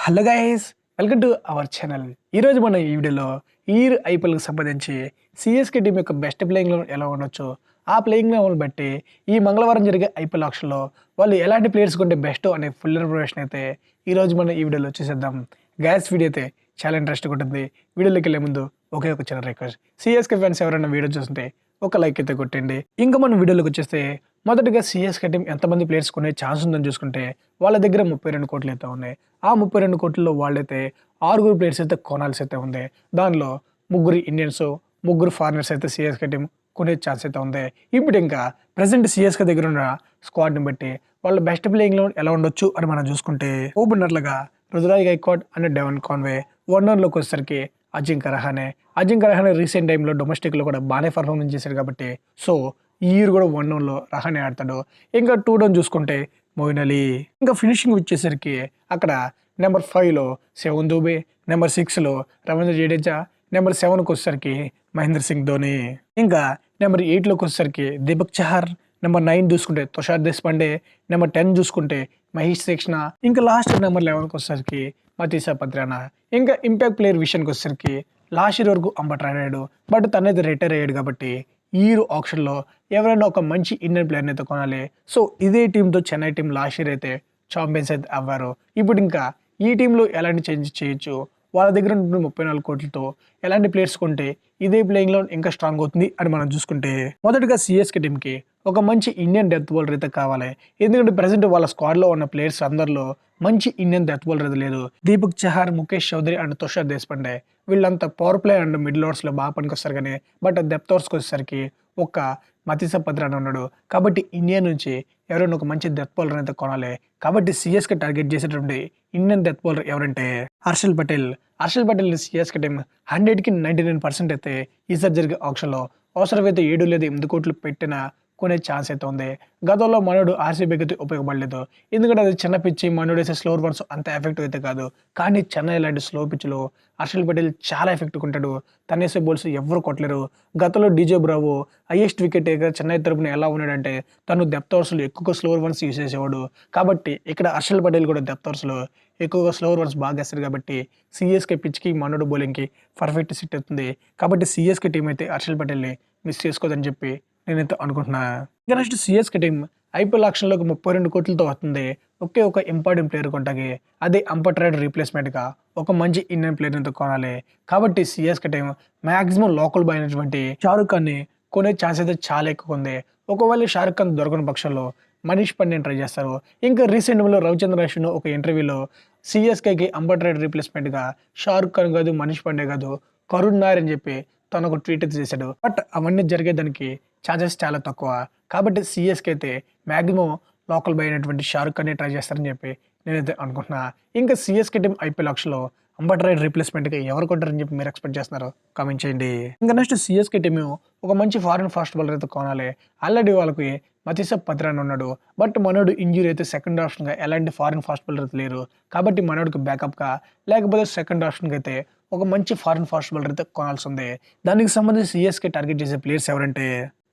Hello guys, welcome to our channel. ఈరోజు మన ఈ వీడియోలో ఐపీఎల్కి సంబంధించి సిఎస్కే టీం యొక్క బెస్ట్ ప్లేయింగ్ లెవెన్ ఎలా ఉండొచ్చు, ఆ ప్లేయింగ్ లెవెన్ బట్టి ఈ మంగళవారం జరిగే ఐపీఎల్ ఆక్షన్లో వాళ్ళు ఎలాంటి ప్లేయర్స్ కొంటే బెస్ట్ అనే ఫుల్ ఇన్ఫర్మేషన్ అయితే ఈరోజు మనం ఈ వీడియోలో చూసేద్దాం. గ్యాస్ వీడియో అయితే చాలా ఇంట్రెస్ట్గా ఉంటుంది. వీడియోలోకి వెళ్ళే ముందు ఒకే ఒక చిన్న రిక్వెస్ట్, సిఎస్కే ఫ్యాన్స్ ఎవరైనా వీడియో చూస్తుంటే ఒక లైక్ అయితే కొట్టండి. ఇంకా మనం వీడియోలోకి వచ్చేస్తే మొదటిగా సిఎస్కే టీం ఎంతమంది ప్లేయర్స్ కొనే ఛాన్స్ ఉందని చూసుకుంటే వాళ్ళ దగ్గర 32 కోట్లు అయితే ఉన్నాయి. ఆ 32 కోట్లలో వాళ్ళైతే 6 ప్లేయర్స్ అయితే కొనాల్సి అయితే ఉంది. దానిలో 3 ఇండియన్స్, 3 ఫారినర్స్ అయితే సిఎస్కే టీం కొనే ఛాన్స్ అయితే ఉంది. ఇప్పుడు ఇంకా ప్రజెంట్ సిఎస్కే దగ్గర ఉన్న స్క్వాడ్ని బట్టి వాళ్ళ బెస్ట్ ప్లేయింగ్ లెవెన్ ఎలా ఉండొచ్చు అని మనం చూసుకుంటే ఓపెనర్లుగా Ruturaj Gaikwad and Devon Conway, వన్డౌన్లోకి వచ్చేసరికి అజింక్య రహానే రీసెంట్ టైంలో డొమెస్టిక్లో కూడా బాగానే పర్ఫార్మెన్స్ చేశాడు కాబట్టి సో ఈ ఇయర్ కూడా వన్డౌన్లో రహానే ఆడతాడు. ఇంకా 2 డౌన్ చూసుకుంటే మొయిన్ అలీ, ఇంకా ఫినిషింగ్ వచ్చేసరికి అక్కడ నెంబర్ 5లో శివన్ దూబే, నెంబర్ 6లో రవీంద్ర జడేజా, నెంబర్ 7కి వచ్చేసరికి మహేంద్ర సింగ్ ధోని, ఇంకా నెంబర్ 8లోకి వచ్చేసరికి దీపక్ చహర్, నెంబర్ 9 చూసుకుంటే తుషార్ దేశపాండే, నెంబర్ 10 చూసుకుంటే మహేష్ సేక్షణ, ఇంకా లాస్ట్ నెంబర్ 11కి వచ్చేసరికి మతీసా పత్రానా. ఇంకా ఇంపాక్ట్ ప్లేయర్ విషయానికి వచ్చేసరికి లాస్ట్ ఇయర్ వరకు అంబట్ ఆడాడు, బట్ తనైతే రిటైర్ అయ్యాడు కాబట్టి ఈ ఆప్షన్లో ఎవరైనా ఒక మంచి ఇండియన్ ప్లేయర్ని అయితే కొనాలి. సో ఇదే టీంతో చెన్నై టీం లాస్ట్ ఇయర్ అయితే ఛాంపియన్స్ అయితే అవ్వారు. ఇప్పుడు ఇంకా ఈ టీంలో ఎలాంటి చేంజెస్ చేయొచ్చు, వాళ్ళ దగ్గర ఉన్న 34 కోట్లతో ఎలాంటి ప్లేయర్స్ కొంటే ఇదే ప్లేయింగ్ లో ఇంకా స్ట్రాంగ్ అవుతుంది అని మనం చూసుకుంటే మొదటిగా సిఎస్కే టీంకి ఒక మంచి ఇండియన్ డెత్ బౌలర్ అయితే కావాలి. ఎందుకంటే ప్రజెంట్ వాళ్ళ స్క్వాడ్లో ఉన్న ప్లేయర్స్ అందరిలో మంచి ఇండియన్ డెత్ బౌలర్ అయితే లేదు. దీపక్ చహర్, ముఖేష్ చౌదరి అండ్ తుషార్ దేశపాండే వీళ్ళంతా పవర్ ప్లే అండ్ మిడిల్ ఓవర్స్లో బాగా పనికొస్తారు కానీ బట్ డెప్త్ ఓవర్స్కి వచ్చేసరికి ఒక్క మతీసా పత్రానా ఉన్నాడు. కాబట్టి ఇండియా నుంచి ఎవరైనా ఒక మంచి డెత్ బౌలర్ అయితే కొనాలి. కాబట్టి సిఎస్కే టార్గెట్ చేసేటువంటి ఇండియన్ డెత్ బౌలర్ ఎవరంటే హర్షల్ పటేల్ సిఎస్కే టీం 100కి 99% అయితే ఈసారి జరిగే ఆప్షన్లో అవసరమైతే 7 లేదా 8 కోట్లు పెట్టిన కొనే ఛాన్స్ అయితే ఉంది. గతంలో మనోడు ఆర్సీబీకి అయితే ఉపయోగపడలేదు, ఎందుకంటే అది చిన్న పిచ్చి, మనోడు వేసే స్లోవర్ వన్స్ అంత ఎఫెక్టివ్ అయితే కాదు. కానీ చెన్నై లాంటి స్లో పిచ్లో హర్షల్ పటేల్ చాలా ఎఫెక్టివ్ ఉంటాడు. తనేసే బౌల్స్ ఎవరు కొట్టలేరు. గతంలో DJ Bravo highest wicket taker Chennai తరపున ఎలా ఉన్నాడంటే తను డెప్త్ ఓవర్స్లో ఎక్కువ స్లోవర్ వన్స్ యూస్ చేసేవాడు. కాబట్టి ఇక్కడ హర్షల్ పటేల్ కూడా డెప్త్ ఓవర్స్లో ఎక్కువగా స్లోవర్ వన్స్ బాగా వేస్తారు. కాబట్టి సిఎస్కే పిచ్కి మనోడు బౌలింగ్కి పర్ఫెక్ట్ సిట్ అవుతుంది. కాబట్టి సిఎస్కే టీం అయితే హర్షల్ పటేల్ని మిస్ చేసుకోదని చెప్పి నేనైతే అనుకుంటున్నా. ఇంకా నెక్స్ట్ సిఎస్కే టీం ఐపీఎల్ ఆక్షన్లోకి 32 కోట్లతో వస్తుంది. ఒకే ఒక ఇంపార్టెంట్ ప్లేయర్ కొంటాకి, అదే అంపట్ రైడ్ రీప్లేస్మెంట్గా ఒక మంచి ఇండియన్ ప్లేయర్ని కొనాలి. కాబట్టి CSK team maximum local boy అయినటువంటి షారుఖ్ ఖాన్ని కొనే ఛాన్స్ అయితే చాలా ఎక్కువ ఉంది. ఒకవేళ షారుఖ్ ఖాన్ దొరకని పక్షంలో మనీష్ పాండేని ట్రై చేస్తారు. ఇంకా రీసెంట్లో రవిచంద్ర అశ్విన్ ఒక ఇంటర్వ్యూలో సిఎస్కేకి అంపట్ రైడ్ రీప్లేస్మెంట్గా షారుఖ్ ఖాన్ కాదు, మనీష్ పాండే కాదు, కరుణ్ నాయర్ అని చెప్పి తను ఒక ట్వీట్ అయితే చేశాడు. బట్ అవన్నీ జరిగేదానికి ఛాన్సెస్ చాలా తక్కువ. కాబట్టి సిఎస్కే అయితే మ్యాక్సిమం లోకల్ బై అయినటువంటి షారుఖ్ ఖాన్ని ట్రై చేస్తారని చెప్పి నేనైతే అనుకుంటున్నా. ఇంకా CSK team IPL ఆక్షన్లో Ambati ride రీప్లేస్మెంట్గా ఎవరు కొంటారని చెప్పి మీరు ఎక్స్పెక్ట్ చేస్తున్నారు కామెంట్ చేయండి. ఇంకా నెక్స్ట్ సిఎస్కే టీం ఒక మంచి ఫారిన్ ఫాస్ట్ బౌలర్ అయితే కొనాలి. ఆల్రెడీ వాళ్ళకి మతీసా పత్రానా ఉన్నాడు, బట్ మనోడు ఇంజురీ అయితే సెకండ్ ఆప్షన్గా ఎలాంటి ఫారిన్ ఫాస్ట్ బౌలర్ అయితే లేరు. కాబట్టి మనోడికి బ్యాకప్గా లేకపోతే సెకండ్ ఆప్షన్కి అయితే ఒక మంచి ఫారిన్ ఫాస్ట్ బౌలర్ అయితే కొనాల్సి ఉంది. దానికి సంబంధించి సిఎస్కే టార్గెట్ చేసే ప్లేయర్స్ ఎవరంటే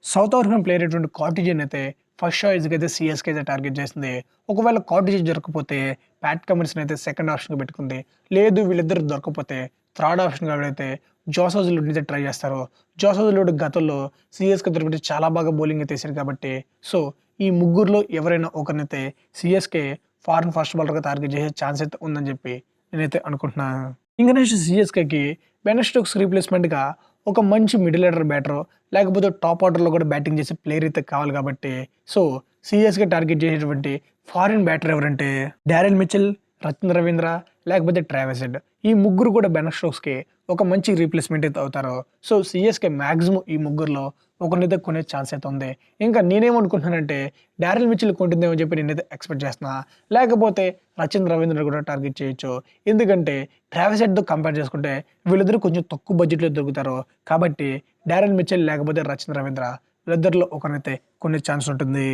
సౌత్ ఆఫ్రికన్ ప్లేయర్ అయినటువంటి కార్టిజన్ అయితే ఫస్ట్ చాయిస్కి అయితే సిఎస్కే అయితే టార్గెట్ చేస్తుంది. ఒకవేళ కార్టిజన్ దొరకపోతే ప్యాట్ కమిన్స్ని అయితే సెకండ్ ఆప్షన్గా పెట్టుకుంది. లేదు వీళ్ళిద్దరు దొరకపోతే థర్డ్ ఆప్షన్ కాబట్టి జోస్ హజల్వుడ్ని అయితే ట్రై చేస్తారు. జోస్ హజల్వుడ్ గతంలో సిఎస్కే తరపున చాలా బాగా బౌలింగ్ అయితే వేసారు కాబట్టి సో ఈ ముగ్గురులో ఎవరైనా ఒకరినైతే సిఎస్కే ఫారిన్ ఫాస్ట్ బౌలర్గా టార్గెట్ చేసే ఛాన్స్ అయితే ఉందని చెప్పి నేనైతే అనుకుంటున్నాను. ఇంకా నెక్స్ట్ సిఎస్కేకి బెన్ స్టోక్స్ రీప్లేస్మెంట్గా ఒక మంచి మిడిల్ ఆర్డర్ బ్యాటర్ లేకపోతే టాప్ ఆర్డర్లో కూడా బ్యాటింగ్ చేసే ప్లేయర్ అయితే కావాలి. కాబట్టి సో సిఎస్కే టార్గెట్ చేసేటువంటి ఫారిన్ బ్యాటర్ ఎవరంటే డారెల్ మిచెల్, రచిన్ రవీంద్ర లేకపోతే ట్రావిస్ హెడ్. ఈ ముగ్గురు కూడా బెన్ స్టోక్స్కి ఒక మంచి రీప్లేస్మెంట్ అయితే అవుతారు. సో సిఎస్కే మ్యాక్సిమం ఈ ముగ్గురులో ఒకరినైతే కొనే ఛాన్స్ అయితే ఉంది. ఇంకా నేనేమనుకుంటున్నానంటే డారెల్ మిచెల్ కొంటుందేమో చెప్పి నేనైతే ఎక్స్పెక్ట్ చేస్తున్నా. లేకపోతే రచిన్ రవీంద్ర కూడా టార్గెట్ చేయొచ్చు. ఎందుకంటే ట్రావిస్ హెడ్తో కంపేర్ చేసుకుంటే వీళ్ళిద్దరు కొంచెం తక్కువ బడ్జెట్లో దొరుకుతారు. కాబట్టి డారెల్ మిచెల్ లేకపోతే రచిన్ రవీంద్ర వీళ్ళిద్దరిలో ఒకరినైతే కొనే ఛాన్స్ ఉంటుంది.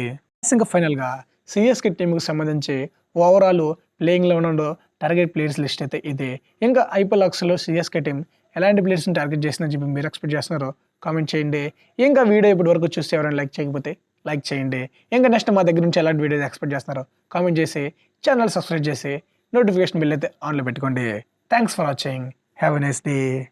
ఇంకా ఫైనల్గా సిఎస్కే టీంకి సంబంధించి overall playing eleven target players list అయితే ఇది. ఇంకా ఐపీఎల్ ఆక్షన్లో సిఎస్కే టీం ఎలాంటి ప్లేయర్స్ని టార్గెట్ చేసిందని చెప్పి మీరు ఎక్స్పెక్ట్ చేస్తున్నారో కామెంట్ చేయండి. ఇంకా వీడియో ఇప్పటి వరకు చూస్తే ఎవరైనా లైక్ చేయకపోతే లైక్ చేయండి. ఇంకా నెక్స్ట్ మా దగ్గర నుంచి ఎలాంటి వీడియోస్ ఎక్స్పెక్ట్ చేస్తున్నారో కామెంట్ చేసి ఛానల్ సబ్స్క్రైబ్ చేసి నోటిఫికేషన్ బిల్ అయితే ఆన్లో పెట్టుకోండి. Thanks for watching. Have a nice day.